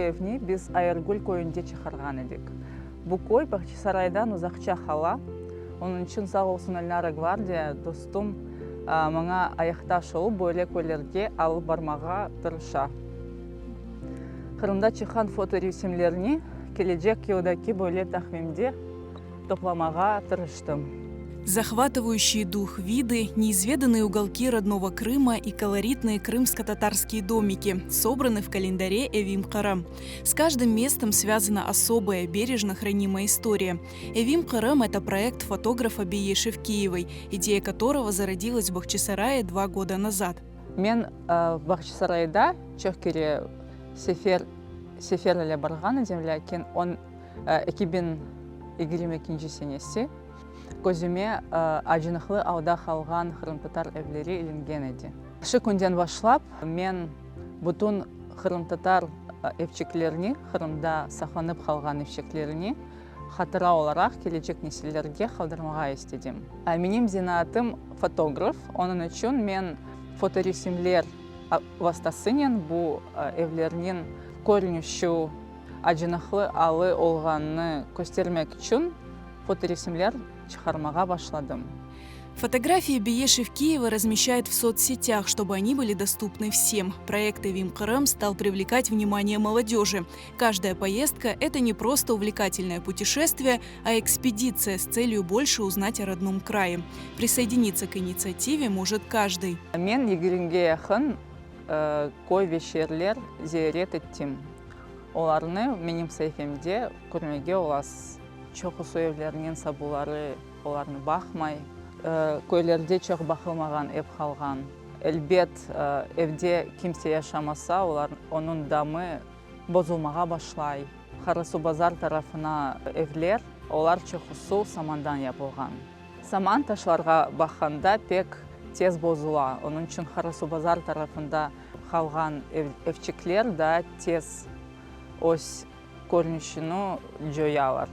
евни біз Айыргүл көйінде чықырған едік. Бұл көй Бахчисарайдан ұзақша қала. Оның үшін сау олсын Эльнара Гвардия достым маңа аяқта шолу бөлек көйлерге алып бармаға тырыша. Қырымда чыққан фоторесімлеріне келечек елдегі бөлек тақвимде топламаға тырыштым. Захватывающие дух виды, неизведанные уголки родного Крыма и колоритные крымско-татарские домики собраны в календаре Эвим Карам. С каждым местом связана особая, бережно хранимая история. Эвим Карам – это проект фотографа Бие Шевкиевой, идея которого зародилась в Бахчисарае 2 года назад. Мен Бахчисарайда чөккере сефер әлі барған едім, ләкин он 2022 сенесі көзіме ажынықлы ауда қалған хрым-татар evleri ілінген еді. Шы күнден башлап, мен бұтын хрым-татар evчеклеріне, хрымда сақланып қалған evчеклеріне хатыра оларақ келечек несілерге қалдырмаға естедім. Менің зинатым фотограф, оның үшін мен фоторесімлер вастасынен бұл evlerinin көрініші ажынықлы алы олғанны көстермек үшін фоторесімлер чықармаға башладым. Фотографии Бие Шевкиева размещает в соцсетях, чтобы они были доступны всем. Проект Эвим Карам стал привлекать внимание молодежи. Каждая поездка – это не просто увлекательное путешествие, а экспедиция с целью больше узнать о родном крае. Присоединиться к инициативе может каждый. Мен 20-ге яқын көй вечерлер зиярет еттім. Оларны менің сайфемде көрмеге олас. Чоқ evlerinin сабулары оларны бақмай, көйлерде чоқ бақылмаған еп қалған. Әлбет, евде кімсе яшамаса, оның дамы бозылмаға башлай. Қарасу базар тарафына evler, олар чоқысу самандан yapılған. Саман ташларға баққанда пек тез бозыла. Оның үшін Қарасу базар тарафында қалған evчеклер да тез ось көрінішіні жоялар.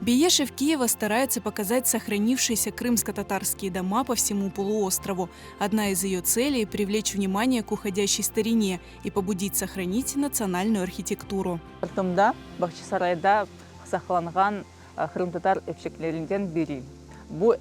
Бие Шевкиева старается показать сохранившиеся крымско-татарские дома по всему полуострову. Одна из ее целей – привлечь внимание к уходящей старине и побудить сохранить национальную архитектуру. Артымда Бахчисарайда сақланған хрым-татар evчеклерінден бири. Бұл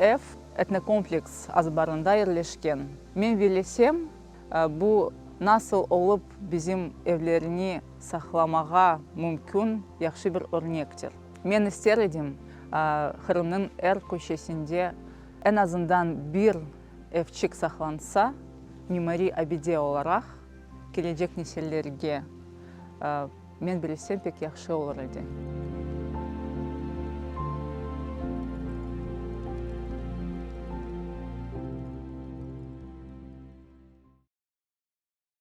этнокомплекс азбарында ерлешкен. Мен велесем, бұл насыл олып bizim evlerini сақламаға мүмкін яқшы бір өрнектер. Мен істер едім, Қырымның әр көшесінде en azından bir evчик сақланса, мемори абиде оларақ келечек несілерге мен білесем пек яқшы олар еді.